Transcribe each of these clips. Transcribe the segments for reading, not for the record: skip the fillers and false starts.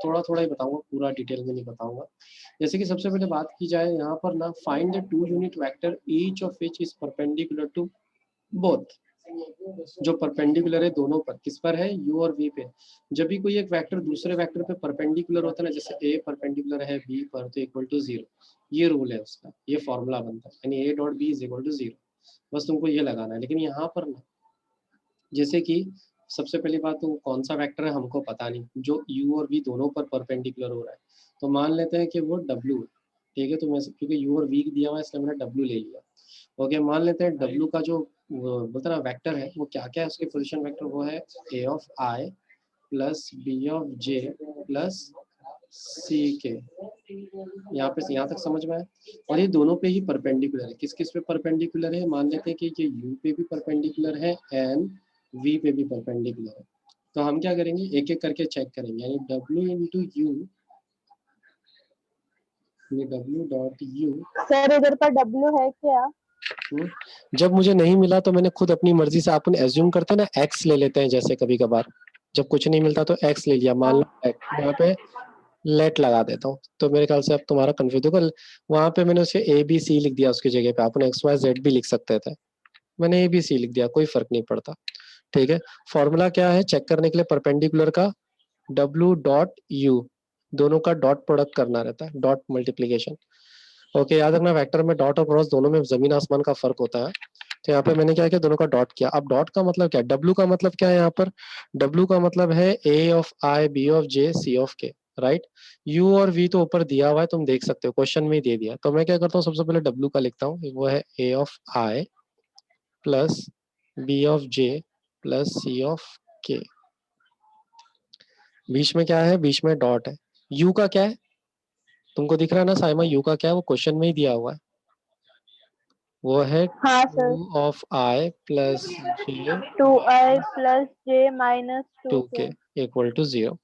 थोड़ा थोड़ा ही बताऊंगा, पूरा डिटेल में नहीं बताऊंगा। जैसे कि सबसे पहले बात की जाए यहाँ पर ना, find the two unit vector each of which is perpendicular to both. जो परपेंडिकुलर है दोनों पर, किस पर है, u और v पे। जब भी कोई एक वेक्टर दूसरे वेक्टर पे परपेंडिकुलर होता है ना, जैसे a परपेंडिकुलर है b पर तो इक्वल टू 0, ये रूल है उसका, ये फॉर्मूला बनता है, यानी a dot B is equal to 0। बस तुमको ये लगाना है। लेकिन यहाँ पर ना, जैसे कि सबसे पहली बात तो कौन सा वेक्टर है हमको पता नहीं, जो u और v दोनों पर परपेंडिकुलर हो रहा है। तो मान लेते हैं कि वो w है, ठीक है। तो मैं क्योंकि u और v दिया हुआ है इसलिए मैंने w ले लिया। ओके, मान लेते हैं w का जो बोलते ना वेक्टर है वो क्या क्या है, उसके पोजीशन वेक्टर वो है a of i plus b of j plus c के। यहाँ तक समझ में आया। और ये दोनों पे ही परपेंडिकुलर है। किस किस पे परपेंडिकुलर है, मान लेते हैं कि ये u पे भी परपेंडिकुलर है एंड v पे भी परपेंडिकुलर है। तो हम क्या करेंगे, एक एक करके चेक करेंगे, यानी w into you, w dot U. Sir इधर पर W है क्या? जब मुझे नहीं मिला तो मैंने खुद अपनी मर्जी से, अपन एज्यूम करते हैं ना x ले लेते हैं, जैसे कभी कभार जब कुछ नहीं मिलता तो x ले लिया, मान लो यहाँ पे लेट लगा देता हूँ। तो मेरे ख्याल से अब तुम्हारा कंफ्यूज होगा, वहां पे मैंने उसे ए बी सी लिख दिया, उसकी जगह पे अपन एक्स वाई जेड भी लिख सकते थे, मैंने ए बी सी लिख दिया, कोई फर्क नहीं पड़ता, ठीक है। फॉर्मूला क्या है चेक करने के लिए परपेंडिकुलर का, w डॉट u, दोनों का डॉट प्रोडक्ट करना रहता है, डॉट मल्टीप्लीकेशन। ओके, याद रखना वेक्टर में डॉट और क्रॉस दोनों में जमीन आसमान का फर्क होता है। तो यहाँ पे मैंने क्या किया, दोनों का डॉट किया। अब डॉट का मतलब क्या है, W का मतलब क्या है, यहाँ पर W का मतलब है A of I B of J C of K, right. U और V तो ऊपर दिया हुआ है, तुम देख सकते हो, क्वेश्चन में ही दे दिया। तो मैं क्या करता हूँ, सबसे पहले W का लिखता हूँ, वो है A of I plus B of J plus C of K। बीच में क्या है, बीच में डॉट है। U का क्या है, तुमको दिख रहा है ना साइमा, U का क्या है, वो क्वेश्चन में ही दिया हुआ है, वो है हाँ sir. 2 of I plus J 2i plus j minus 2k 2k। Equal to 0।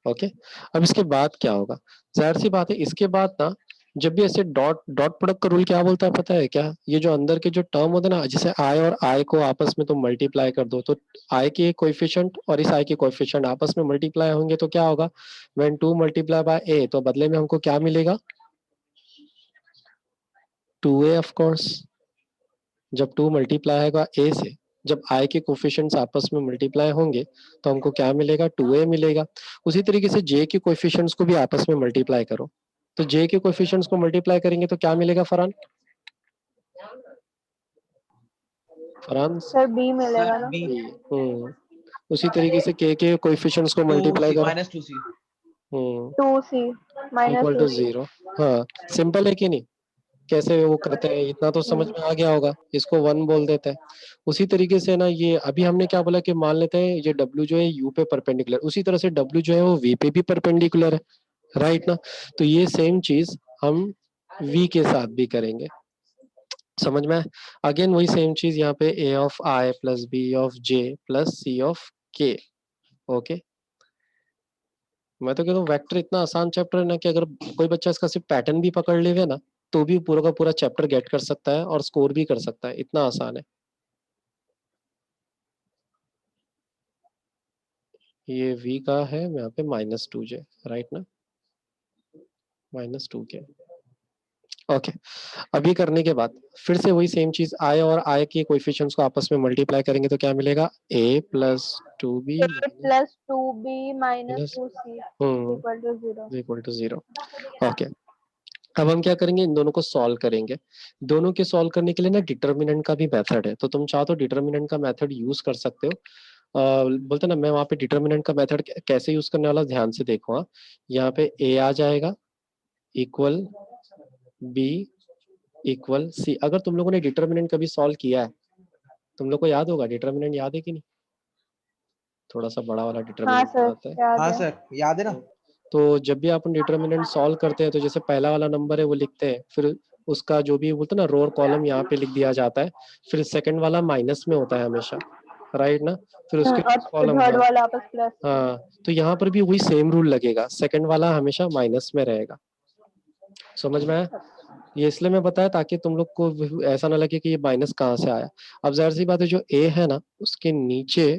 Okay, अब इसके बाद क्या होगा, जाहिर सी बात है, इसके बाद ना जब भी ऐसे डॉट डॉट प्रोडक्ट का रूल क्या बोलता है पता है क्या, ये जो अंदर के जो टर्म होते हैं ना, जैसे i और i को आपस में तुम मल्टीप्लाई कर दो, तो i के कोएफिशिएंट और इस i के कोएफिशिएंट आपस में मल्टीप्लाई होंगे तो क्या होगा, व्हेन 2 मल्टीप्लाई बाय a, तो बदले में हमको क्या मिलेगा, 2a ऑफ कोर्स। जब 2 मल्टीप्लाई होगा a से, जब i के कोफिशिएंट्स आपस में मल्टीप्लाई होंगे तो हमको क्या मिलेगा, 2a मिलेगा। उसी तरीके से j के कोफिशिएंट्स को भी आपस में मल्टीप्लाई करो, तो j के कोफिशिएंट्स को मल्टीप्लाई करेंगे तो क्या मिलेगा फरहान, फरहान सर b मिलेगा सर ना? बी उसी तरीके से k के कोफिशिएंट्स को 2 मल्टीप्लाई सी करो, minus 2 C 2c minus equal to 2c। 0। हाँ, सिंपल है कि नहीं, कैसे वो करते हैं, इतना तो समझ में आ गया होगा। इसको 1 बोल देते हैं। उसी तरीके से ना, ये अभी हमने क्या बोला कि मान लेते हैं ये W जो है U पे परपेंडिकुलर, उसी तरह से W जो है वो V पे भी परपेंडिकुलर है, राइट ना। तो ये सेम चीज हम V के साथ भी करेंगे, समझ में। अगेन वही सेम चीज यहाँ पे A of I plus B of J plus C of K। Okay, मैं तो कहता हूँ वेक्टर इतना आसान चैप्टर है ना, कि अगर कोई बच्चा इसका सिर्फ पैटर्न भी पकड़ लेगा ना, तो भी पूरा का पूरा चैप्टर गेट कर सकता है और स्कोर भी कर सकता है, इतना आसान है। ये v का है यहाँ पे -2j, राइट ना, -2k। ओके, अभी करने के बाद फिर से वही सेम चीज, i और i के कोएफिशिएंट्स को आपस में मल्टीप्लाई करेंगे तो क्या मिलेगा, a plus 2b a plus 2b minus माइनस 2c hmm equal to 0। Okay, अब हम क्या करेंगे, इन दोनों को सॉल्व करेंगे। दोनों के सॉल्व करने के लिए ना डिटर्मिनेंट का भी मेथड है, तो तुम चाहो तो डिटर्मिनेंट का मेथड यूज कर सकते हो। बोलते ना, मैं वहाँ पे डिटर्मिनेंट का मेथड कैसे यूज करने वाला, ध्यान से देखो। हाँ, यहाँ पे a आ जाएगा इक्वल b इक्वल c। अगर तुम लोगों ने डिटर्मिनेंट कभी सॉल्व किया है, तुम लोग को याद होगा, डिटर्मिनेंट याद है कि नहीं, थोड़ा सा बड़ा वाला हाँ डिटर्मिनेंट सर आता है। याद हाँ है। सर याद है ना। तो जब भी आप डिटर्मिनेंट सॉल्व करते हैं तो जैसे पहला वाला नंबर है वो लिखते हैं, फिर उसका जो भी बोलते हैं ना रो और कॉलम यहाँ पे लिख दिया जाता है, फिर सेकंड वाला माइनस में होता है हमेशा, राइट ना, फिर उसके और कॉलम। थर्ड हाँ वाला आपस प्लस। हाँ, तो यहाँ पर भी वही सेम रूल लगेगा, सेकंड वाला हमेशा माइनस में रहेगा, समझ में आया। ये इसलिए मैं बताया ताकि तुम लोग को ऐसा ना लगे कि ये माइनस कहाँ से आया। अब जाहिर सी बात है, जो ए है ना उसके नीचे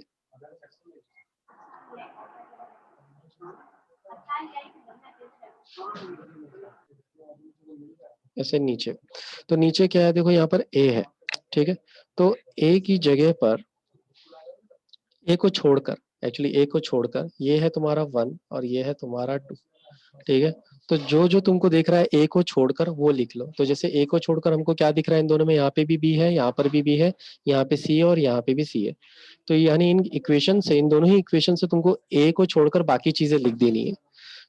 ऐसे नीचे, तो नीचे क्या है देखो यहाँ पर ए है, ठीक है, तो ए की जगह पर ए को छोड़कर, एक्चुअली ए को छोड़कर ये है तुम्हारा 1 और ये है तुम्हारा 2, ठीक है। तो जो जो तुमको दिख रहा है ए को छोड़कर वो लिख लो। तो जैसे ए को छोड़कर हमको क्या दिख रहा है इन दोनों में, यहाँ पे भी बी है, यहाँ पर भी बी है, यहाँ पे सी है और यहाँ पे भी सी है। तो यानी इन इक्वेशन से, इन दोनों ही इक्वेशन से तुमको ए को छोड़कर बाकी चीजें लिख देनी है।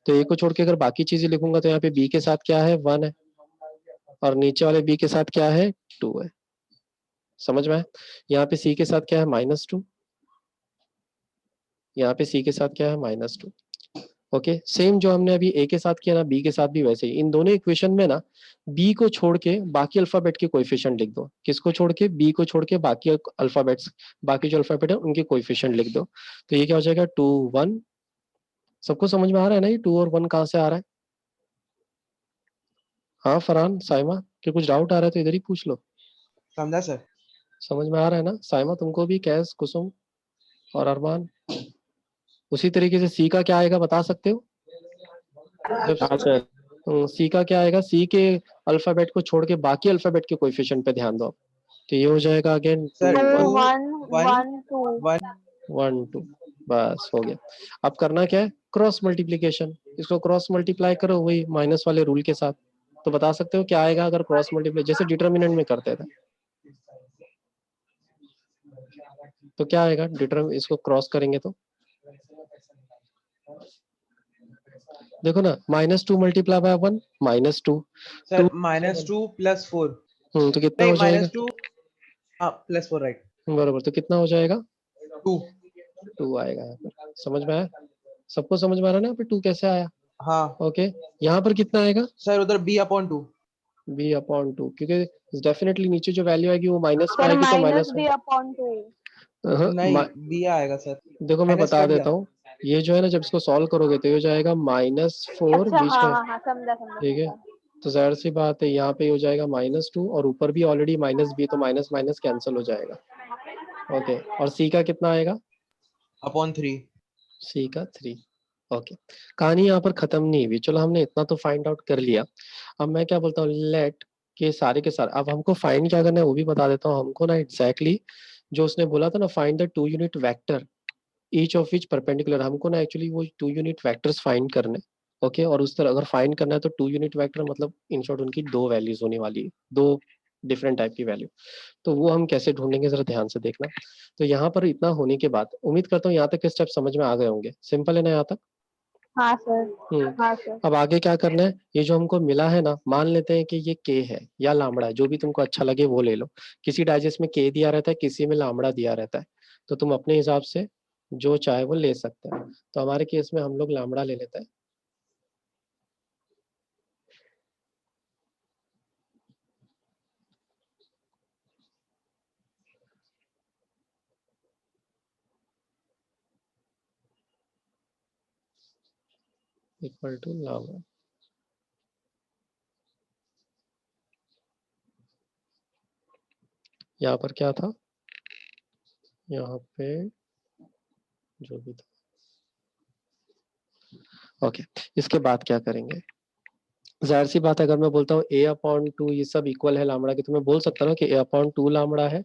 तो ए को छोड़ के अगर बाकी चीजें लिखूंगा तो यहाँ पे बी के साथ क्या है, 1 है, और नीचे वाले बी के साथ क्या है, 2 है। समझ में आया? यहाँ पे सी के साथ क्या है, -2, यहाँ पे सी के साथ क्या है, -2। ओके, सेम जो हमने अभी ए के साथ किया ना, बी के साथ भी वैसे ही। इन दोनों इक्वेशन में ना बी को छोड़ के बाकी अल्फाबेट के कोएफिशिएंट लिख दो। किसको छोड़ के, बी को छोड़ के बाकी अल्फाबेट्स, बाकी जो अल्फाबेट है उनके कोएफिशिएंट लिख दो। तो ये क्या हो जाएगा, 2 1। सबको समझ में आ रहा है ना ये 2 और 1 कहाँ से आ रहा है? हाँ फरहान, साइमा के कुछ डाउट आ रहा है तो इधर ही पूछ लो। समझा सर। समझ में आ रहा है ना साइमा तुमको भी, कैस, कुसुम और अरमान? उसी तरीके से सी का क्या आएगा बता सकते हो? हाँ सर। सी का क्या आएगा, सी के अल्फाबेट को छोड़ के बाकी अल्फाबेट के कोएफिशिएंट पे ध्यान दो। तो ये हो जाएगा अगेन 2 सर 1 1 2 1 2, बस हो गया। अब करना क्या है, क्रॉस मल्टीप्लीकेशन। इसको क्रॉस मल्टीप्लाई करो वही माइनस वाले रूल के साथ। तो बता सकते हो क्या आएगा अगर क्रॉस मल्टीप्लाई, जैसे डिटर्मिनेंट में करते थे। तो क्या आएगा डिटर्म, इसको क्रॉस करेंगे तो देखो ना, -2 मल्टीप्लाई बाय 1 -2। सर -2 + 4, तो कितना नहीं हो जाएगा, -2 हाँ +4 राइट, बराबर। तो कितना हो जाएगा, 2। 2 आएगा यहाँ पर। समझ में आया? सबको समझ में आ रहा है ना यहाँ पे 2 कैसे आया? हाँ ओके, यहाँ पर कितना आएगा, सर उधर b/2। b/2, क्योंकि डेफिनेटली नीचे जो वैल्यू आएगी वो माइनस में सर आएगी, तो माइनस में -b/2। नहीं b आएगा सर। देखो मैं माइनस बता कट गया। देता हूँ। ये जो है ना, जब इसको सॉल्व करोगे तो ये हो जाएगा -4 अच्छा बीच हाँ में, हाँ हाँ, समझा समझा ठीक है। समझा। तो जाहिर सी बात है यहाँ पे हो जाएगा -2 और ऊपर भी ऑलरेडी -b, तो माइनस माइनस कैंसिल हो जाएगा। ओके, और सी का कितना आएगा, /3। सी का 3। ओके, कहानी यहाँ पर खत्म नहीं हुई। चलो हमने इतना तो फाइंड आउट कर लिया। अब मैं क्या बोलता हूँ, लेट के सारे, अब हमको फाइंड क्या करना है वो भी बता देता हूँ। हमको ना एग्जैक्टली जो उसने बोला था ना, find the 2 unit vector each of which perpendicular, हमको ना एक्चुअली वो 2 यूनिट वेक्टर्स फाइंड करने। ओके, और उस तरह अगर फाइंड करना है तो 2 यूनिट वेक्टर मतलब इन शॉर्ट उनकी 2 वैल्यूज होने वाली है, 2 डिफरेंट टाइप की वैल्यू। तो वो हम कैसे ढूंढेंगे जरा ध्यान से देखना। तो यहाँ पर इतना होने के बाद उम्मीद करता हूँ यहाँ तक के स्टेप समझ में आ गए होंगे। सिंपल है ना यहाँ तक? हाँ सर। हाँ सर। अब आगे क्या करना है, ये जो हमको मिला है ना, मान लेते हैं कि ये के है या लामड़ा है, जो भी तुमको अच्छा लगे वो ले लो। किसी डाइजेस्ट में के दिया रहता है, किसी में लामड़ा दिया रहता है, तो तुम अपने हिसाब से जो चाहे वो ले सकते हैं। तो हमारे केस में हम लोग लामड़ा ले लेते हैं। इक्वल टू लामड़ा, यहाँ पर क्या था, यहाँ पे जो भी था। ओके, इसके बाद क्या करेंगे, जाहिर सी बात है अगर मैं बोलता हूँ a/2 ये सब इक्वल है लामड़ा के, तो मैं बोल सकता हूँ कि a/2 लामड़ा है,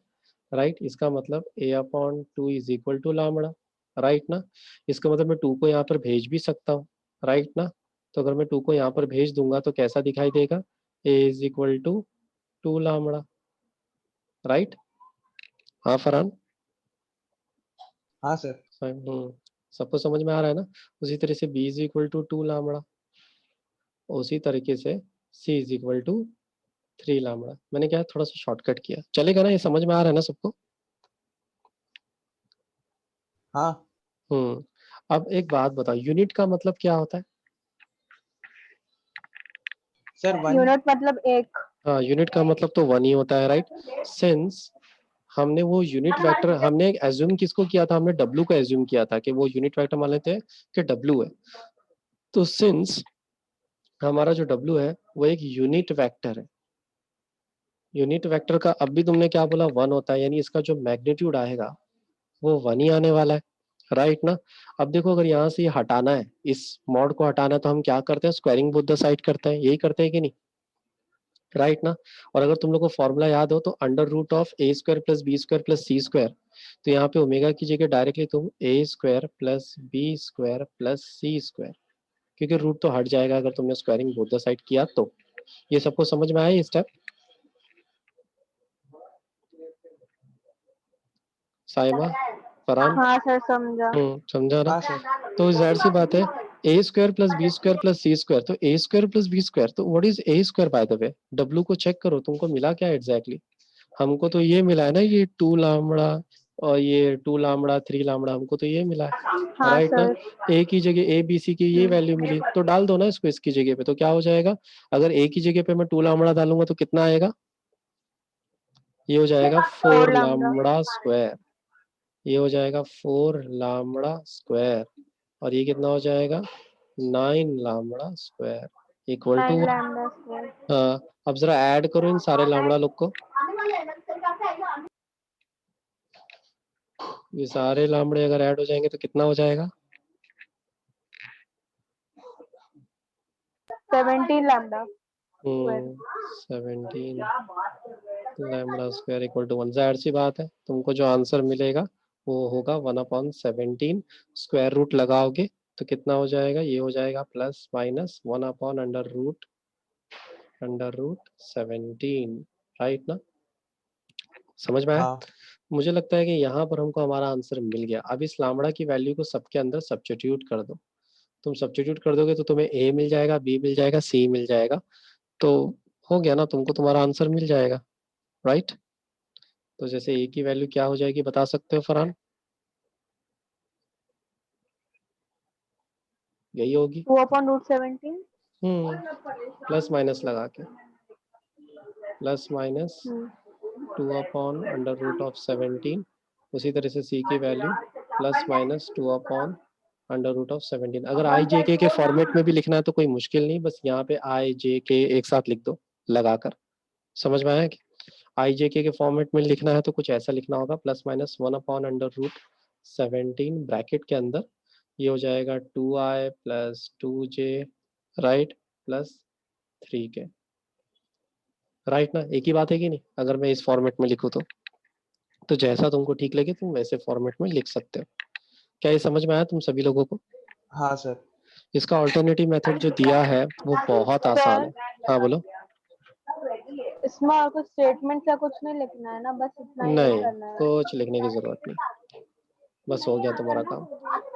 राइट। इसका मतलब a/2 is equal to lambda, right ना। इसका मतलब मैं 2 को यहाँ पर भेज भी सकता हूँ, राइट ना। तो अगर मैं 2 को यहाँ पर भेज दूंगा तो कैसा दिखाई देगा, a is equal to 2 lambda, right. हाँ फरहान? हाँ सर। सबको समझ में आ रहा है ना? उसी तरह से b is equal to 2 lambda, उसी तरीके से c is equal to 3 lambda. मैंने क्या थोड़ा सा शॉर्टकट किया, चलेगा ना? ये समझ में आ रहा है ना सबको? हाँ अब एक बात बताओ, यूनिट का मतलब क्या होता है? सर 1। यूनिट मतलब एक। हाँ, यूनिट का मतलब तो 1 ही होता है, राइट। सिंस हमने वो यूनिट वेक्टर, हमने एज्यूम किसको किया था, हमने W को एज्यूम किया था कि वो यूनिट वेक्टर मान लेते हैं कि W है। तो सिंस हमारा जो W है वो एक यूनिट वेक्टर है, यूनिट वेक्टर का अब भी तुमने क्या बोला, 1 होता है, यानी इसका जो मैग्नीट्यूड आएगा वो 1 ही आने वाला है, राइट ना। अब देखो अगर यहाँ से ये हटाना है, इस मॉड को हटाना है, तो हम क्या करते हैं, स्क्वायरिंग बोथ द साइड करते हैं, यही करते हैं कि नहीं, राइट ना। और अगर तुम लोग को फॉर्मूला याद हो तो under root of A square plus B square plus C square, तो यहाँ पे ओमेगा की जगह डायरेक्टली तुम A square plus B square plus C square, क्योंकि रूट तो हट जाएगा अगर तुमने स्क्वायरिंग बोथ द साइड किया तो। ये सबको समझ में आया ये स्टेप, साइमा, फरहान? हाँ सर समझा। समझा ना। हाँ सर। तो जाहिर सी बात है, A square plus B square plus C square, तो A square plus B square, तो what is A square by the way, W को चेक करो तुमको मिला क्या एग्जैक्टली हमको तो ये मिला है ना, ये 2 लामड़ा और ये 2 लामड़ा 3 लामड़ा, हमको तो ये मिला है, हाँ राइट ना। सर। ए की जगह ए बी सी की ये वैल्यू मिली, तो डाल दो ना इसको इसकी जगह पे, तो क्या हो जाएगा, अगर ए की जगह पे मैं 2 लामड़ा डालूंगा तो कितना आएगा, ये हो जाएगा 4 4 लैम्डा। लामड़ा स्क्वायर, ये हो जाएगा 4 लामड़ा स्क्वायर, और ये कितना हो जाएगा 9 lambda square equal to 9 lambda square. हाँ। अब जरा ऐड करो इन सारे लामड़ा लोग को, ये सारे लामड़े अगर ऐड हो जाएंगे तो कितना हो जाएगा, 17 lambda square. 17 lambda square equal to 1, जाहिर सी बात है तुमको जो आंसर मिलेगा वो होगा 1/17, स्क्वायर रूट लगाओगे तो कितना हो जाएगा, ये हो जाएगा प्लस माइनस 1/√17, राइट ना। समझ में आया। हाँ मुझे लगता है कि यहाँ पर हमको हमारा आंसर मिल गया। अब इस लामड़ा की वैल्यू को सबके अंदर सब्स्टिट्यूट कर दो, तुम सब्स्टिट्यूट कर दोगे तो तुम्हें ए मिल जाएगा, बी मिल जाएगा, सी मिल जाएगा, तो हो गया ना, तुमको तुम्हारा आंसर मिल जाएगा, राइट। तो जैसे ए की वैल्यू क्या हो जाएगी बता सकते हो फरहान, यही होगी 2/√17। प्लस माइनस लगा के, प्लस माइनस 2/√17, उसी तरह से सी की वैल्यू प्लस माइनस 2/√17। अगर आई जे के फॉर्मेट में भी लिखना है तो कोई मुश्किल नहीं, बस यहाँ पे आई जे के एक साथ लिख दो लगाकर। समझ में आया कि आई जे के फॉर्मेट में लिखना है तो कुछ ऐसा लिखना होगा, प्लस माइनस 1/√17 ब्रैकेट के अंदर, ये हो जाएगा 2i plus 2j, right, plus 3k, right ना। एक ही बात है कि नहीं, अगर मैं इस फॉर्मेट में लिखूँ तो जैसा तुमको ठीक लगे तुम वैसे फॉर्मेट में लिख सकते हो। क्या ये समझ में आया तुम सभी लोगों को। हाँ सर। इसका ऑल्टरनेटिव मेथड जो दिया है वो बहुत आसान सर है। हाँ बोलो। इसमें और कुछ स्टेटमेंट या कुछ नहीं लिखना है ना, बस इतना ही नहीं, करना है। कुछ लिखने की जरूरत नहीं, बस हो गया तुम्हारा काम।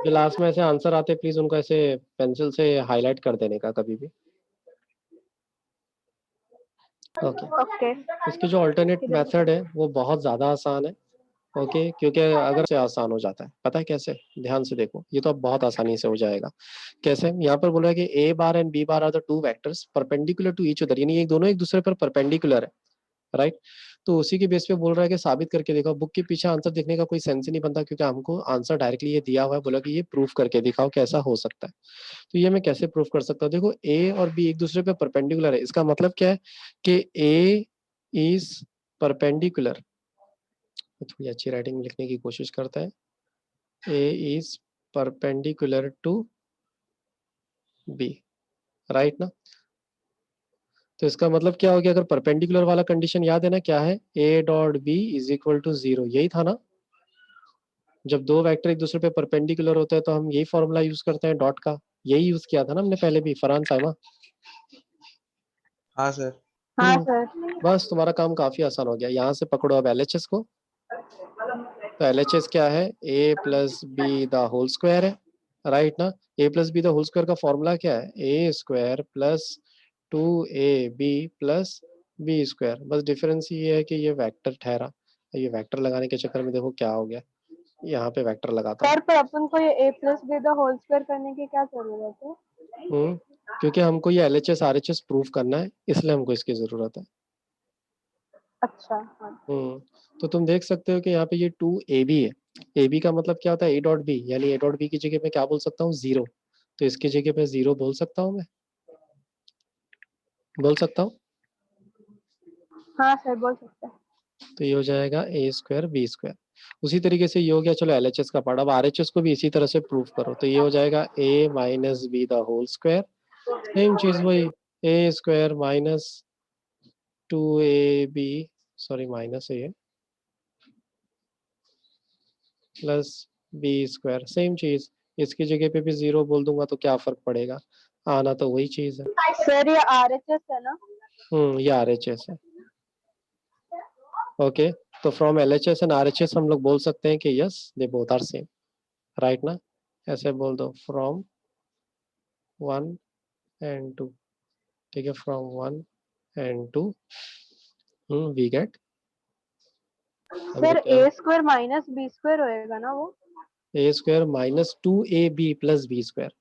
जो लास्ट में ऐसे आंसर आते प्लीज उनको ऐसे पेंसिल से हाईलाइट कर देने का कभी भी। ओके। ओके। इसकी जो ऑल्टरनेट मेथड है वो बहुत ज़्यादा आसान है, ओके, क्योंकि अगर से आसान हो जाता है, पता है कैसे, ध्यान से देखो, ये तो अब बहुत आसानी से हो जाएगा। कैसे, यहाँ पर बोल रहा है कि A bar and B bar are the 2 vectors perpendicular to each other, यानी ये दोनों एक दूसरे पर परपेंडिकुलर है, राइट। तो उसी के बेस पे बोल रहा है कि साबित करके देखो। बुक के पीछे आंसर देखने का कोई सेंस ही नहीं बनता, क्योंकि हमको आंसर डायरेक्टली ये दिया हुआ है, बोला कि ये प्रूफ करके दिखाओ कैसा हो सकता है। तो ये मैं कैसे प्रूफ कर सकता हूँ, देखो ए और बी एक दूसरे पे परपेंडिकुलर है, इसका मतलब क्या है कि ए इज परपेंडिकुलर, थोड़ी अच्छी राइटिंग में लिखने की कोशिश करता है, A is perpendicular to B, right ना। तो इसका मतलब क्या हो गया, अगर परपेंडिकुलर वाला कंडीशन याद है ना, क्या है, A dot B is equal to 0, यही था ना। जब दो वेक्टर एक दूसरे पे परपेंडिकुलर होते हैं तो हम यही फॉर्मूला यूज करते हैं डॉट का, यही यूज किया था ना हमने पहले भी, फरहान साहिमा। हाँ सर। हाँ सर। बस तुम्हारा काम काफी आसान हो गया। यहाँ से पकड़ो अब एलएचएस को, तो एलएचएस क्या है, A plus B the whole square है, राइट ना। A plus B the whole square का फॉर्मूला क्या है, A square plus 2ab plus B square, बस डिफरेंस ये है कि ये वेक्टर ठहरा, ये वेक्टर लगाने के चक्कर में देखो क्या हो गया, यहाँ पे वेक्टर लगाता हूँ। सर पर अपन को ये a+b द होल स्क्वायर करने की क्या जरूरत है। क्योंकि हमको ये एलएचएस आरएचएस प्रूफ करना है, इसलिए हमको इसकी जरूरत है। अच्छा हाँ। तो तुम देख सकते हो कि यहाँ पे ये 2ab है, ab का मतलब क्या होता है, ए डॉट बी, यानी ए डॉट बी की जगह मैं क्या बोल सकता हूँ, 0, तो इसकी जगह पे 0 बोल सकता हूँ, मैं बोल सकता हूँ। हाँ सर बोल सकते हैं। तो ये हो जाएगा ए स्क्वायर बी स्क्वायर। उसी तरीके से ये हो गया चलो LHS का पार्ट। अब RHS को भी इसी तरह से प्रूव करो, तो ये हो जाएगा a minus B the whole square, same चीज वही a square minus 2ab, sorry minus है ये, प्लस बी स्क्वायर, सेम चीज। इसकी जगह पे भी 0 बोल दूंगा तो क्या फर्क पड़ेगा, आना तो वही चीज है। सर ये RHS है ना? ये RHS है। ओके, तो फ्रॉम LHS एंड RHS हम लोग बोल सकते हैं कि yes they both are same, right ना? ऐसे बोल दो फ्रॉम 1 and 2, ठीक है, from 1 and 2 we get, sir a square minus b square होएगा ना वो? a square minus 2ab plus b square.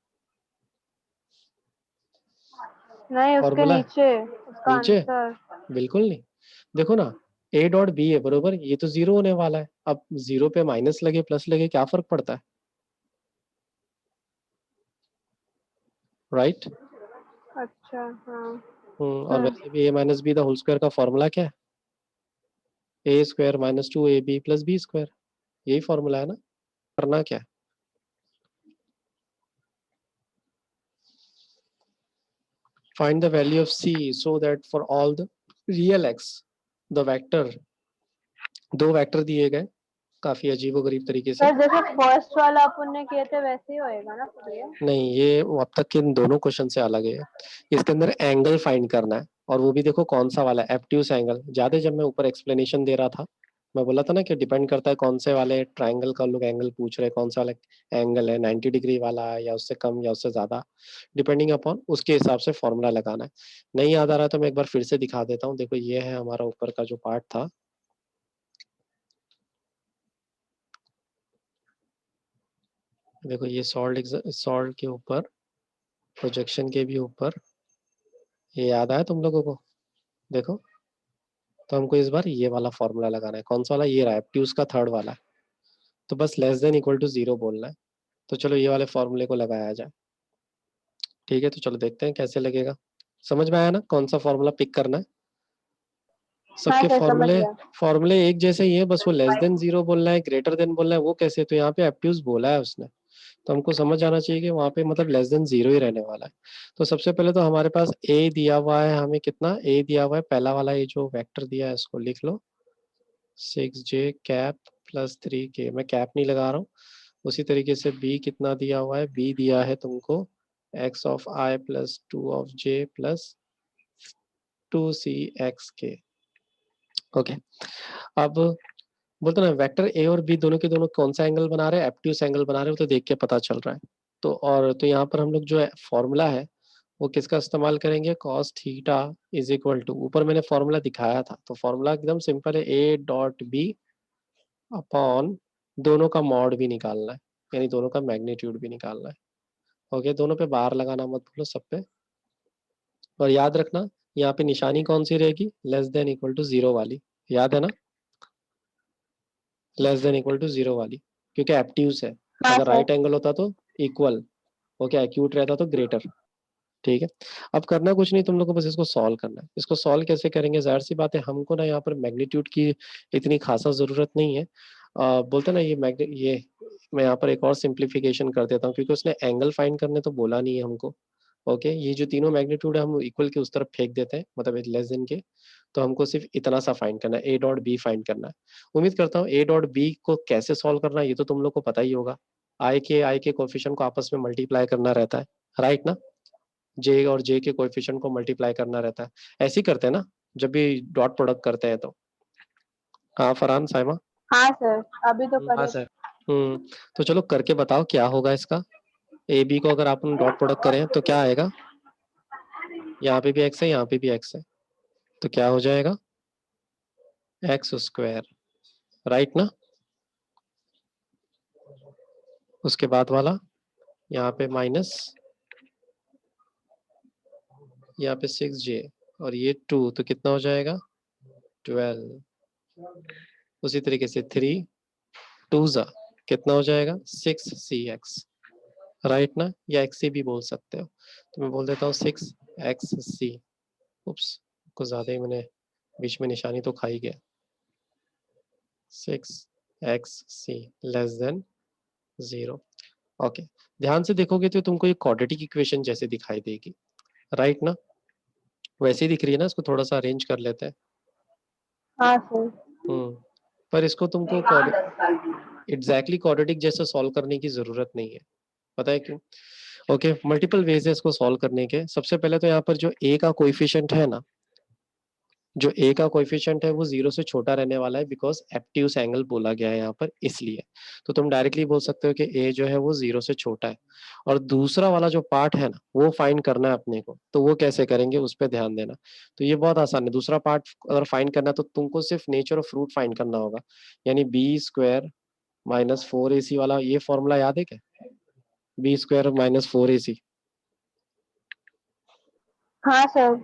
नहीं, उसके फॉर्मूला नीचे उसका नीचे आंसर। बिल्कुल नहीं, देखो ना a डॉट b है बरोबर, ये तो 0 होने वाला है। अब 0 पे माइनस लगे प्लस लगे क्या फर्क पड़ता है, राइट? अच्छा हाँ। और वैसे भी a minus B the whole square का फॉर्मूला क्या है, a square minus 2ab plus b square, यही फॉर्मूला है ना। करना क्या है, find the value of c so that for all the real x the vector, दो वेक्टर दिए गए काफी अजीबोगरीब तरीके से। सर जैसे फर्स्ट वाला अपन ने किए थे वैसे ही होएगा ना फिर ये? नहीं, ये अब तक के इन दोनों क्वेश्चन से अलग है। इसके अंदर एंगल फाइंड करना है, और वो भी देखो कौन सा वाला है, एब्ट्यूस एंगल। ज्यादा जब मैं ऊपर एक्सप्लेनेशन दे रहा था, मैं बोला था ना कि डिपेंड करता है कौन से वाले ट्रायंगल का लोग एंगल पूछ रहे हैं, कौन सा वाला एंगल है, 90 डिग्री वाला या उससे कम या उससे ज्यादा, डिपेंडिंग अपॉन उसके हिसाब से फॉर्मूला लगाना है। नहीं याद आ रहा है तो मैं एक बार फिर से दिखा देता हूँ। देखो ये है हमारा ऊपर का जो पार्ट था, देखो ये सॉल्ड के ऊपर, प्रोजेक्शन के भी ऊपर, ये याद आया तुम लोगों को? देखो, तो हमको इस बार ये वाला फॉर्मूला लगाना है, कौन सा वाला, ये रहा है ट्यूस का थर्ड वाला है। तो बस लेस देन इक्वल टू 0 बोलना है। तो चलो ये वाले फॉर्मूले को लगाया जाए, ठीक है? तो चलो देखते हैं कैसे लगेगा। समझ में आया ना कौन सा फॉर्मूला पिक करना है? हाँ सबके सर समझ फॉर्मूले गया। फॉर्मूले एक जैसे ही है, बस वो लेस देन 0 बोलना है, ग्रेटर देन बोलना है, वो कैसे? तो यहाँ पे एप्ट्यूज बोला है उसने, तो हमको समझ आना चाहिए कि वहाँ पे मतलब लेस देन 0 ही रहने वाला है। तो सबसे पहले तो हमारे पास a दिया हुआ है, हमें कितना a दिया हुआ है, पहला वाला ये जो वेक्टर दिया है इसको लिख लो, 6j कैप प्लस 3k, मैं कैप नहीं लगा रहा हूँ। उसी तरीके से b कितना दिया हुआ है, b दिया है तुमको x of i plus 2 of j plus 2c x k। Okay, अब बोलते ना वेक्टर ए और बी दोनों के दोनों कौन सा एंगल बना रहे हैं, एब्ट्यूस एंगल बना रहे हैं, वो तो देख के पता चल रहा है। तो और तो यहाँ पर हम लोग जो फॉर्मूला है वो किसका इस्तेमाल करेंगे, cos theta is equal to, ऊपर मैंने फॉर्मूला दिखाया था, तो फॉर्मूला एकदम सिंपल है, ए डॉट बी अपॉन दोनों का मॉड भी निकालना है, यानी दोनों का मैग्नीट्यूड भी निकालना है। ओके, दोनों पे बार लगाना मत भूलो सब पे। और याद रखना यहाँ पे निशानी कौन सी रहेगी, लेस देन इक्वल टू 0 वाली, याद है ना? लेस देन इक्वल टू 0 वाली, क्योंकि एप्ट्यूज है। हाँ अगर सर। राइट एंगल होता तो इक्वल, ओके, एक्यूट रहता तो ग्रेटर, ठीक है? अब करना कुछ नहीं तुम लोग को, बस इसको सॉल्व करना है। इसको सॉल्व कैसे करेंगे, जाहिर सी बात है हमको ना यहाँ पर मैग्नीट्यूड की इतनी खासा जरूरत नहीं है। बोलते ना ये मैं यहाँ पर एक और सिंप्लीफिकेशन कर देता हूँ, क्योंकि उसने एंगल फाइंड करने तो बोला नहीं है हमको। ओके, ये जो तीनों मैग्नीट्यूड है हम इक्वल के उस तरफ फेंक देते हैं, मतलब लेस देन के। तो हमको सिर्फ इतना सा फाइंड करना है, ए डॉट बी फाइंड करना है। उम्मीद करता हूँ ए डॉट बी को कैसे सॉल्व करना है ये तो तुम लोग को पता ही होगा। आई के कोएफिशिएंट को आपस में मल्टीप्लाई करना रहता है, राइट ना? जे और जे के कोएफिशिएंट को मल्टीप्लाई करना रहता है, ऐसे ही करते हैं ना जब भी डॉट प्रोडक्ट करते हैं तो। हाँ फरहान, साइमा? हाँ सर अभी तो हाँ करे। सर। हम्म, तो चलो करके बताओ क्या होगा इसका। ए बी को अगर अपन डॉट प्रोडक्ट करें तो क्या आएगा, यहाँ पे भी एक्स है यहाँ पे भी एक्स है, तो क्या हो जाएगा, एक्स स्क्वायर, राइट ना? उसके बाद वाला यहाँ पे माइनस, यहाँ पे 6j और ये 2, तो कितना हो जाएगा 12। उसी तरीके से 3 2 जा कितना हो जाएगा 6cx, राइट ना? या एक्स सी भी बोल सकते हो, तो मैं बोल देता हूँ 6xc। उप्स, कुछ ज्यादा ही मैंने बीच में निशानी तो खा ही गया, 6 एक्स सी लेस देन 0। ओके, ध्यान से देखोगे तो तुमको एक क्वाड्रेटिक इक्वेशन जैसे दिखाई देगी, राइट ना? वैसे ही दिख रही है ना, इसको थोड़ा सा अरेंज कर लेते हैं। हाँ सर। पर इसको तुमको एग्जैक्टली क्वाड्रेटिक जैसा सॉल्व करने की जरूरत नहीं है, पता है क्यों? ओके, मल्टीपल वेज है इसको सॉल्व करने के। सबसे पहले तो यहाँ पर जो a का कोएफिशिएंट है ना, जो a का कोएफिशिएंट है वो 0 से छोटा रहने वाला है, बिकॉज एब्ट्यूस एंगल बोला गया है यहाँ पर, इसलिए। तो तुम डायरेक्टली बोल सकते हो कि a जो है वो 0 से छोटा है। और दूसरा वाला जो पार्ट है ना, वो फाइंड करना है अपने को, तो वो कैसे करेंगे उस पर ध्यान देना। तो ये बहुत आसान है। दूसरा पार्ट अगर फाइंड करना है तो तुमको सिर्फ नेचर ऑफ फ्रूट फाइंड करना होगा, यानी बी स्क्वायर माइनस 4ac वाला ये फॉर्मूला याद है क्या? बी स्क्वायर माइनस 4ac, हाँ सर।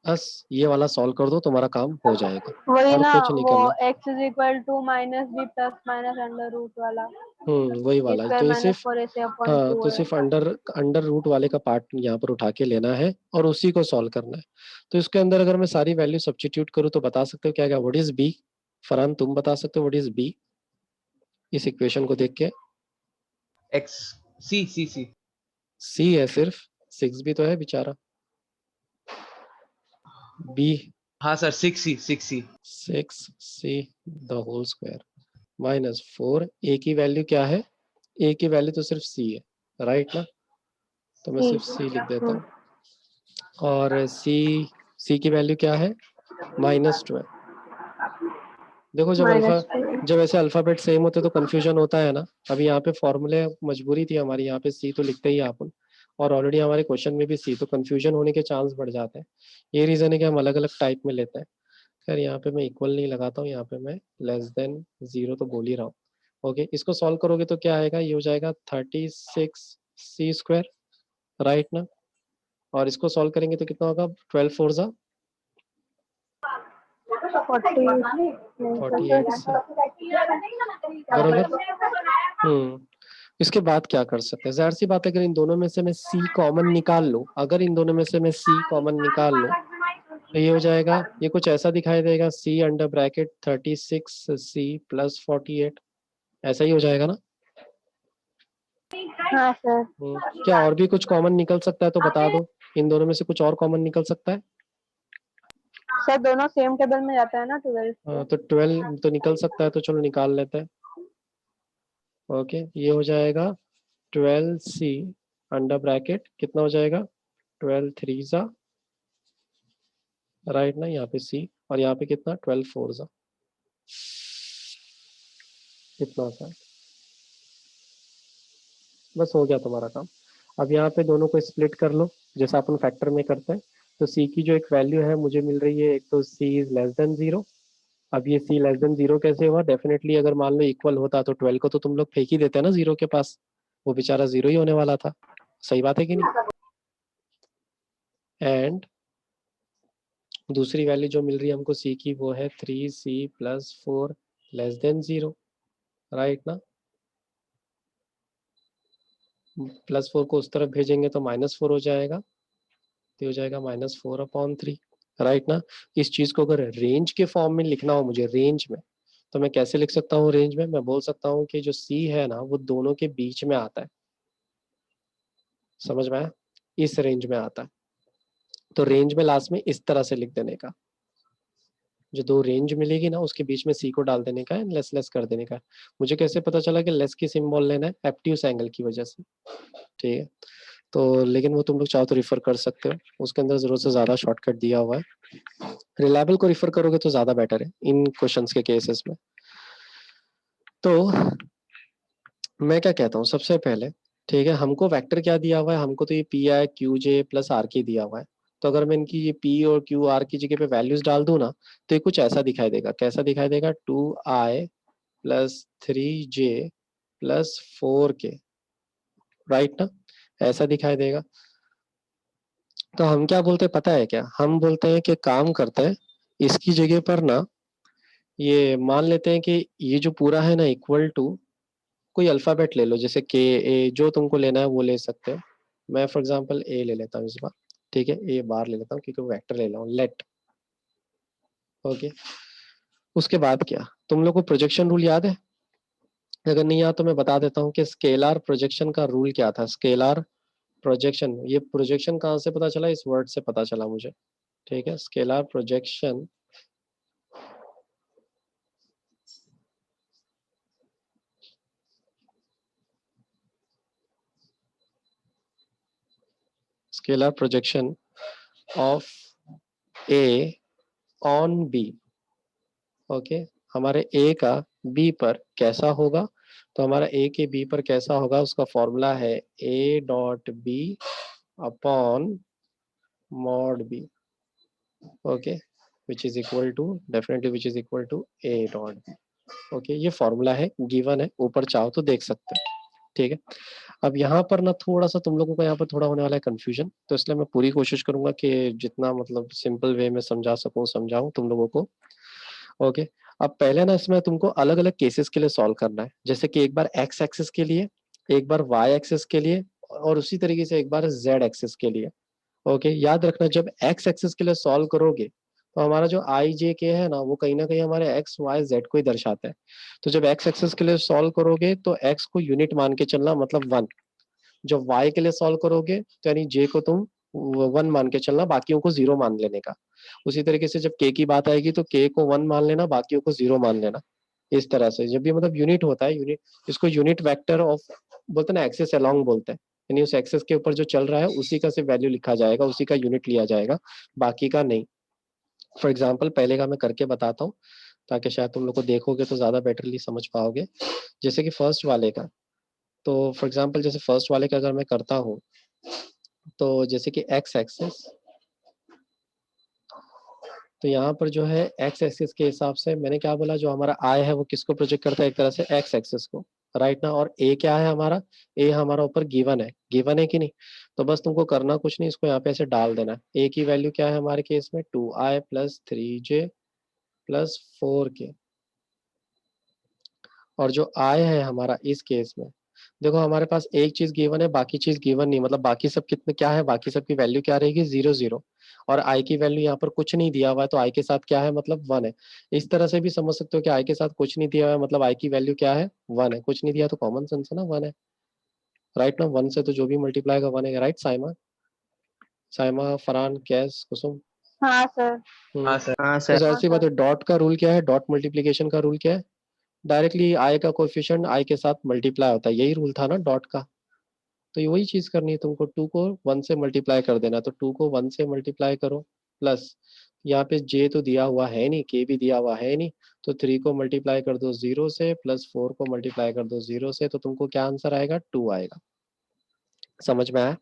बस ये वाला सॉल्व कर दो, तुम्हारा काम हो जाएगा, वही और ना, कुछ नहीं वो करना। x is equal to minus B plus minus under root वाला, वही ए वाला है। स्क्वायर तो ये माइनस सिर्फ, 4ac अपॉन हाँ, 2 तो है। सिर्फ अंडर अंडर रूट वाले का पार्ट यहाँ पर उठा के लेना है और उसी को सॉल्व करना है। तो इसके अंदर अगर मैं सारी वैल्यू सब्स्टिट्यूट करूँ तो बता सकते हो क्या क्या? What is B? फरहान तुम बता सकते हो व्हाट इज बी इस इक्वेशन को देख के? एक्स सी सी सी सी है सिर्फ, 6 भी तो है बेचारा। बी हाँ sir 6c 6c the whole square minus 4, A की वैल्यू क्या है? ए की वैल्यू तो सिर्फ सी है, राइट ना? तो मैं सिर्फ सी लिख देता हूँ। और सी की वैल्यू क्या है? -12। देखो जब अल्फा, माइनस 2। जब ऐसे अल्फाबेट सेम होते तो कंफ्यूजन होता है ना। अभी यहाँ पे फॉर्मूले मजबूरी थी हमारी, यहाँ पे सी तो लिखते ही अपन, और ऑलरेडी हमारे क्वेश्चन में भी सी, तो कंफ्यूजन होने के चांस बढ़ जाते हैं। ये रीजन है कि हम अलग अलग टाइप में लेते हैं। खैर यहाँ पे मैं इक्वल नहीं लगाता हूँ, यहाँ पे मैं लेस देन 0 तो बोल ही रहा हूँ। ओके, इसको सॉल्व करोगे तो क्या आएगा? ये हो जाएगा 36c², राइट ना? और इसको सॉल्व करेंगे तो कितना होगा? 12 4 जा 48 बरोबर। इसके बाद क्या कर सकते हैं? जाहिर सी बात है, अगर इन दोनों में से मैं सी कॉमन निकाल लूं, अगर इन दोनों में से मैं सी कॉमन निकाल लूं तो ये हो जाएगा, ये कुछ ऐसा दिखाई देगा, सी अंडर ब्रैकेट 36c प्लस 48, ऐसा ही हो जाएगा ना? हाँ सर। क्या और भी कुछ कॉमन निकल सकता है तो बता दो, इन दोनों में से कुछ और कॉमन निकल सकता है? सर दोनों सेम टेबल में जाता है ना 12 हाँ, तो 12 तो निकल सकता है, तो चलो निकाल लेते हैं। ओके, ये हो जाएगा 12c अंडर ब्रैकेट कितना हो जाएगा? 12 3 जा, राइट ना? यहाँ पे सी, और यहाँ पे कितना? 12 4 जा, कितना होता है? बस हो गया तुम्हारा काम। अब यहाँ पे दोनों को स्प्लिट कर लो जैसा अपन फैक्टर में करते हैं। तो सी की जो एक वैल्यू है मुझे मिल रही है, एक तो सी इज लेस देन 0। अब ये सी लेस देन 0 कैसे हुआ? डेफिनेटली अगर मान लो इक्वल होता तो 12 को तो तुम लोग फेंक ही देते ना 0 के पास, वो बेचारा 0 ही होने वाला था। सही बात है कि नहीं? एंड दूसरी वैल्यू जो मिल रही है हमको सी की, वो है 3c plus 4 less than 0, right ना? +4 को उस तरफ भेजेंगे तो -4 हो जाएगा, तो हो जाएगा -4/3, राइट ना? इस चीज को अगर रेंज के फॉर्म में लिखना हो मुझे, रेंज में, तो मैं कैसे लिख सकता हूँ रेंज में? मैं बोल सकता हूँ कि जो सी है ना वो दोनों के बीच में आता है, समझ में आया? इस रेंज में आता है। तो रेंज में लास्ट में इस तरह से लिख देने का, जो दो रेंज मिलेगी ना उसके बीच में सी को डाल देने का है, लेस लेस कर देने का। मुझे कैसे पता चला कि लेस की सिंबल लेना है? एब्ट्यूस एंगल की वजह से, ठीक है? तो लेकिन वो तुम लोग चाहो तो रिफर कर सकते हो, उसके अंदर जरूरत से ज्यादा शॉर्टकट दिया हुआ है। रिलायबल को रिफर करोगे तो ज्यादा बेटर है इन क्वेश्चंस के केसेस में। तो मैं क्या कहता हूँ, सबसे पहले, ठीक है, हमको वेक्टर क्या दिया हुआ है? हमको तो ये P I Q J plus R K दिया हुआ है। तो अगर मैं इनकी ये पी और क्यू आर की जगह पे वैल्यूज डाल दूं ना, तो ये कुछ ऐसा दिखाई देगा। कैसा दिखाई देगा? 2i plus 3j plus 4k, right ना? ऐसा दिखाई देगा। तो हम क्या बोलते हैं पता है क्या? हम बोलते हैं कि काम करते हैं, इसकी जगह पर ना ये मान लेते हैं कि ये जो पूरा है ना इक्वल टू कोई अल्फाबेट ले लो, जैसे के ए, जो तुमको लेना है वो ले सकते हो। मैं फॉर एग्जांपल ए ले लेता हूँ इस बार, ठीक है, ए बार ले लेता हूँ क्योंकि वेक्टर ले रहा हूँ, लेट। ओके, उसके बाद क्या, तुम लोग को प्रोजेक्शन रूल याद है? अगर नहीं याद तो मैं बता देता हूँ कि स्केलर प्रोजेक्शन का रूल क्या था। स्केलर प्रोजेक्शन, ये प्रोजेक्शन कहाँ से पता चला, इस वर्ड से पता चला मुझे, ठीक है। Scalar projection scalar projection of A on B, okay. हमारे ए का बी पर कैसा होगा, तो हमारा ए के बी पर कैसा होगा, उसका फॉर्मूला है A dot B upon mod B, okay, which is equal to, definitely which is equal to A dot B, okay. ये फॉर्मूला है, गिवन है, ऊपर चाहो तो देख सकते हैं, ठीक है। अब यहाँ पर ना थोड़ा सा तुम लोगों का यहाँ पर थोड़ा होने वाला है कंफ्यूजन, तो इसलिए मैं पूरी कोशिश करूंगा कि जितना मतलब सिंपल वे में समझा सकूं समझाऊं तुम लोगों को, ओके। अब पहले ना इसमें तुमको अलग अलग केसेस के लिए सॉल्व करना है, जैसे कि एक बार एक्स एक्सिस के लिए, एक बार वाई एक्सिस के लिए, और उसी तरीके से एक बार जेड एक्सिस के लिए, ओके। याद रखना जब एक्स एक्सिस के लिए सॉल्व करोगे तो हमारा जो आई जे के है ना कहीं हमारे एक्स वाई जेड को ही दर्शाता है। तो जब एक्स एक्सिस के लिए सॉल्व करोगे तो एक्स को यूनिट मान के चलना, मतलब 1। जब वाई के लिए सॉल्व करोगे तो यानी जे को तुम 1 मान के चलना, बाकियों को 0 मान लेने का। उसी तरीके से जब के की बात आएगी तो के को 1 मान लेना, बाकियों को 0 मान लेना। इस तरह से जब भी मतलब यूनिट होता है, यूनिट, इसको यूनिट वेक्टर ऑफ बोलते हैं ना, एक्सेस अलोंग बोलते हैं, यानी उस एक्सेस के ऊपर जो चल रहा है उसी का सिर्फ वैल्यू लिखा जाएगा, उसी का यूनिट लिया जाएगा, बाकी का नहीं। फॉर एग्जाम्पल पहले का मैं करके बताता हूँ, ताकि शायद तुम लोग को देखोगे तो ज्यादा बेटरली समझ पाओगे। जैसे कि फर्स्ट वाले का, तो फॉर एग्जाम्पल जैसे फर्स्ट वाले का अगर मैं करता हूँ, तो जैसे कि एक्स एक्सेस, तो यहाँ पर जो है एक्स एक्सिस के हिसाब से मैंने क्या बोला, जो हमारा आई है वो किसको प्रोजेक्ट करता है, एक तरह से एक्स एक्सिस को, राइट ना। और ए क्या है हमारा, ए हमारा ऊपर गिवन है कि नहीं। तो बस तुमको करना कुछ नहीं, इसको यहाँ पे ऐसे डाल देना। ए की वैल्यू क्या है हमारे केस में, 2i plus 3j plus 4k। और जो आई है हमारा इस केस में, देखो हमारे पास एक चीज गिवन है, बाकी चीज गिवन नहीं, मतलब बाकी सब कितने क्या है, बाकी सब की वैल्यू क्या रहेगी, 0 0। और आई की वैल्यू यहाँ पर कुछ नहीं दिया हुआ है, तो आई के साथ क्या है, मतलब 1 है। इस तरह से भी समझ सकते हो कि आई के साथ कुछ नहीं दिया हुआ है, मतलब आई की वैल्यू क्या है, 1 है। कुछ नहीं दिया तो कॉमन सेंस है ना, 1 है, राइट ना। 1 से तो जो भी मल्टीप्लाई का 1 है, राइट साइमा, साइमा, फरहान, कैस, कुसुम। हाँ सर। हाँ सर। हाँ तो सर। जाहिर हाँ सी बात सर। है, डॉट का रूल क्या है, डॉट मल्टीप्लीकेशन का रूल क्या है, डायरेक्टली आई का कोएफिशिएंट आई के साथ मल्टीप्लाई होता है, यही रूल था ना डॉट का। तो ये वही चीज करनी है तुमको, 2 को 1 से मल्टीप्लाई कर देना, तो 2 को 1 से मल्टीप्लाई करो, प्लस यहाँ पे जे तो दिया हुआ है नहीं, के भी दिया हुआ है नहीं, तो 3 को मल्टीप्लाई कर दो 0 से, प्लस 4 को मल्टीप्लाई कर दो 0 से, तो तुमको क्या आंसर आएगा, 2 आएगा। समझ में आया।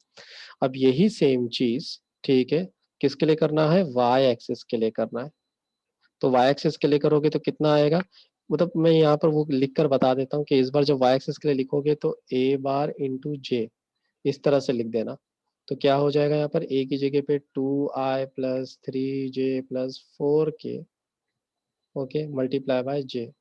अब यही सेम चीज, ठीक है, किसके लिए करना है, वाई एक्सिस के लिए करना है। तो वाई एक्सिस के लिए करोगे तो कितना आएगा, मतलब मैं यहाँ पर वो लिख कर बता देता हूँ कि इस बार जब वाई एक्सिस के लिए लिखोगे तो ए बार इंटू जे, इस तरह से लिख देना। तो क्या हो जाएगा यहाँ पर, ए की जगह पे 2i plus 3j plus 4k, okay, multiply by J,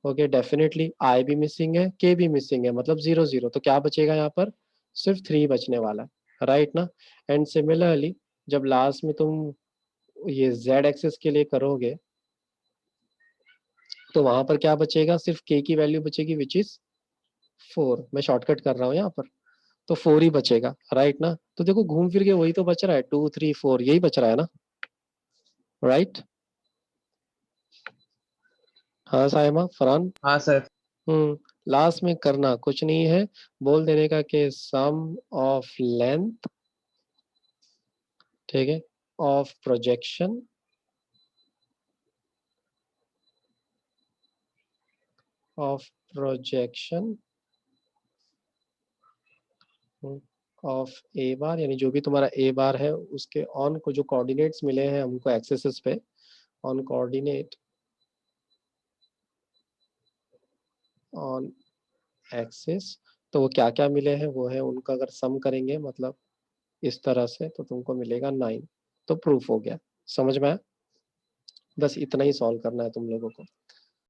okay. Definitely I भी मिसिंग है, के भी मिसिंग है, मतलब 0 0, तो क्या बचेगा यहाँ पर, सिर्फ 3 बचने वाला है, राइट ना। एंड सिमिलरली जब लास्ट में तुम ये z एक्सिस के लिए करोगे तो वहां पर क्या बचेगा, सिर्फ k की वैल्यू बचेगी, विच इज 4। मैं शॉर्टकट कर रहा हूँ यहाँ पर, तो 4 ही बचेगा, राइट ना। तो देखो घूम फिर के वही तो बच रहा है, 2 3 4 यही बच रहा है ना, राइट। हाँ साइमा, फरहान। हाँ सर। लास्ट में करना कुछ नहीं है, बोल देने का कि सम ऑफ लेंथ, ठीक है, of projection of projection of A bar, यानी जो भी तुम्हारा ए बार है उसके ऑन को जो कोऑर्डिनेट्स मिले हैं हमको एक्सेस पे, ऑन कोऑर्डिनेट ऑन एक्सिस, तो वो क्या क्या मिले हैं, वो है उनका अगर सम करेंगे मतलब इस तरह से, तो तुमको मिलेगा 9। तो प्रूफ हो गया, समझ में आया। बस इतना ही सॉल्व करना है तुम लोगों को।